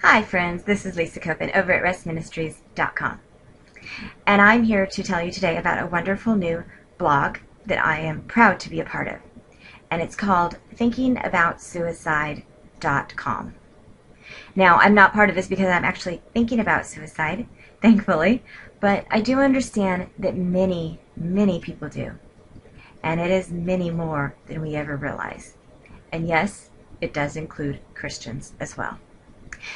Hi friends, this is Lisa Copen over at restministries.com, and I'm here to tell you today about a wonderful new blog that I am proud to be a part of, and it's called thinkingaboutssuicide.com. Now, I'm not part of this because I'm actually thinking about suicide, thankfully, but I do understand that many people do, and it is many more than we ever realize. And yes, it does include Christians as well.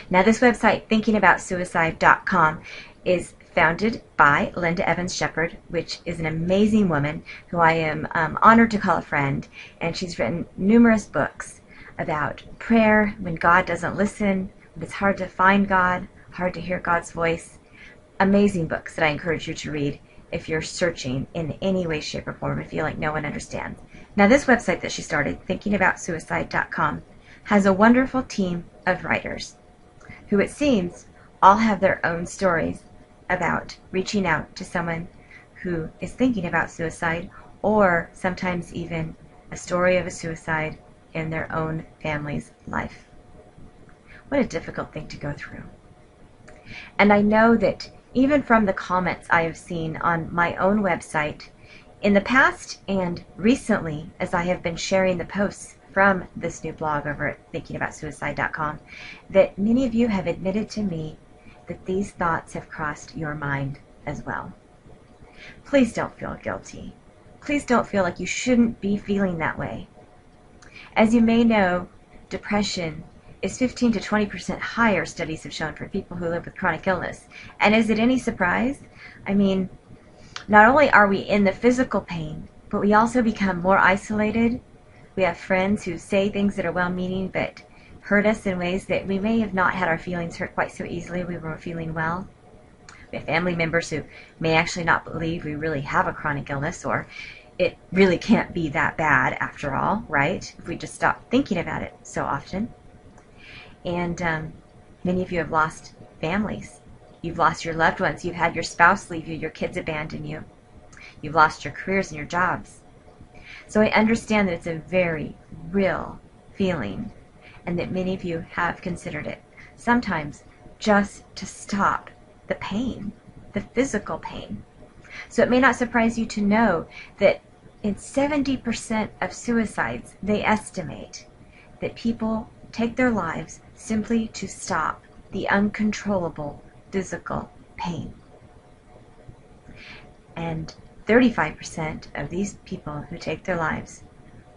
Now, this website, thinkingaboutssuicide.com, is founded by Linda Evans Shepherd, which is an amazing woman who I am honored to call a friend, and she's written numerous books about prayer when God doesn't listen, when it's hard to find God, hard to hear God's voice. Amazing books that I encourage you to read if you're searching in any way, shape, or form and feel like no one understands. Now, this website that she started, thinkingaboutssuicide.com, has a wonderful team of writers who, it seems, all have their own stories about reaching out to someone who is thinking about suicide, or sometimes even a story of a suicide in their own family's life. What a difficult thing to go through. And I know that even from the comments I have seen on my own website in the past and recently, as I have been sharing the posts from this new blog over at thinkingaboutssuicide.com, that many of you have admitted to me that these thoughts have crossed your mind as well. Please don't feel guilty. Please don't feel like you shouldn't be feeling that way. As you may know, depression is 15 to 20% higher, studies have shown, for people who live with chronic illness. And is it any surprise? I mean, not only are we in the physical pain, but we also become more isolated. We have friends who say things that are well-meaning but hurt us in ways that we may have not had our feelings hurt quite so easily if we were feeling well. We have family members who may actually not believe we really have a chronic illness, or it really can't be that bad after all, right? If we just stop thinking about it so often. And many of you have lost families. You've lost your loved ones. You've had your spouse leave you, your kids abandon you. You've lost your careers and your jobs. So I understand that it's a very real feeling, and that many of you have considered it, sometimes just to stop the pain, the physical pain. So it may not surprise you to know that in 70% of suicides, they estimate that people take their lives simply to stop the uncontrollable physical pain. And 35% of these people who take their lives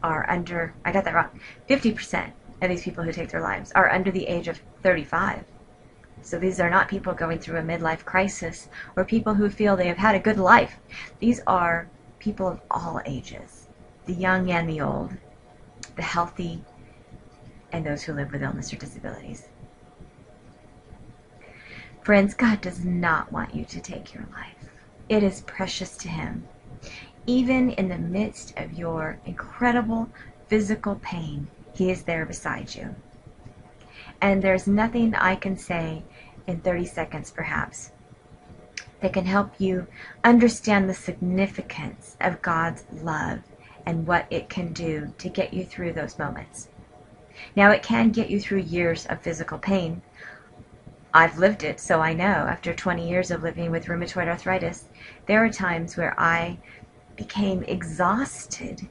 are under, I got that wrong, 50% of these people who take their lives are under the age of 35. So these are not people going through a midlife crisis or people who feel they have had a good life. These are people of all ages, the young and the old, the healthy, and those who live with illness or disabilities. Friends, God does not want you to take your life. It is precious to Him. Even in the midst of your incredible physical pain, He is there beside you. And there's nothing I can say in 30 seconds, perhaps, that can help you understand the significance of God's love and what it can do to get you through those moments. Now, it can get you through years of physical pain. I've lived it, so I know. After 20 years of living with rheumatoid arthritis, there are times where I became exhausted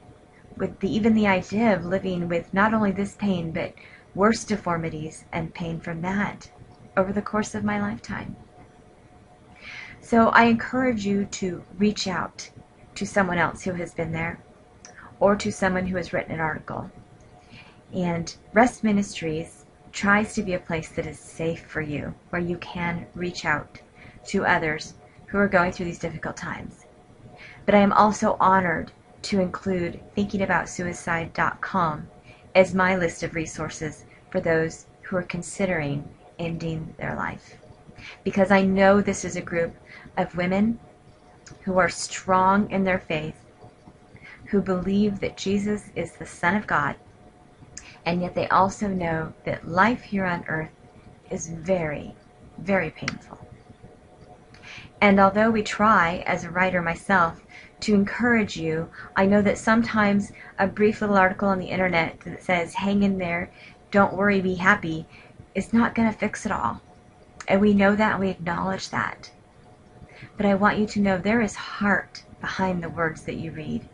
with even the idea of living with not only this pain, but worse deformities and pain from that over the course of my lifetime. So I encourage you to reach out to someone else who has been there, or to someone who has written an article. And Rest Ministries tries to be a place that is safe for you, where you can reach out to others who are going through these difficult times. But I am also honored to include thinkingaboutssuicide.com as my list of resources for those who are considering ending their life. Because I know this is a group of women who are strong in their faith, who believe that Jesus is the Son of God, and yet they also know that life here on earth is very, very painful. And although we try, as a writer myself, to encourage you, I know that sometimes a brief little article on the internet that says, hang in there, don't worry, be happy, is not going to fix it all. And we know that, and we acknowledge that. But I want you to know there is heart behind the words that you read.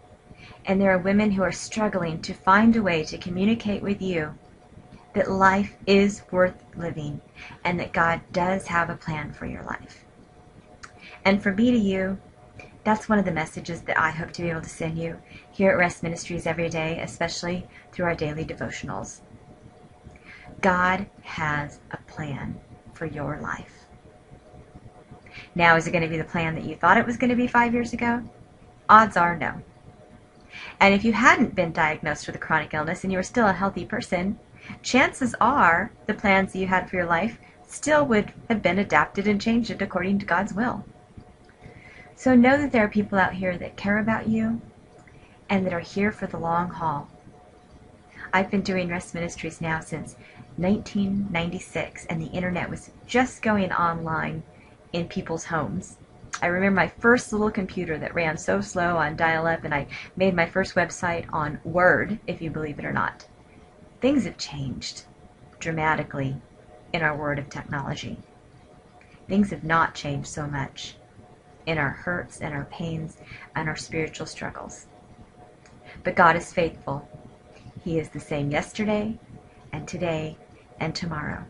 And there are women who are struggling to find a way to communicate with you that life is worth living and that God does have a plan for your life. And from me to you, that's one of the messages that I hope to be able to send you here at Rest Ministries every day, especially through our daily devotionals. God has a plan for your life. Now, is it going to be the plan that you thought it was going to be 5 years ago? Odds are no. And if you hadn't been diagnosed with a chronic illness and you were still a healthy person, chances are the plans that you had for your life still would have been adapted and changed according to God's will. So know that there are people out here that care about you and that are here for the long haul. I've been doing Rest Ministries now since 1996, and the internet was just going online in people's homes. I remember my first little computer that ran so slow on dial-up, and I made my first website on Word, if you believe it or not. Things have changed dramatically in our world of technology. Things have not changed so much in our hurts and our pains and our spiritual struggles. But God is faithful. He is the same yesterday and today and tomorrow.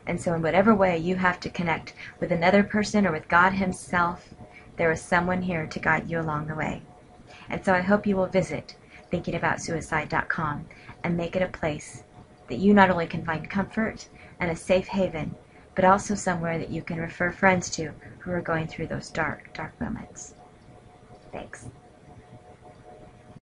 And so in whatever way you have to connect with another person or with God Himself, there is someone here to guide you along the way. And so I hope you will visit thinkingaboutsuicide.com and make it a place that you not only can find comfort and a safe haven, but also somewhere that you can refer friends to who are going through those dark, dark moments. Thanks.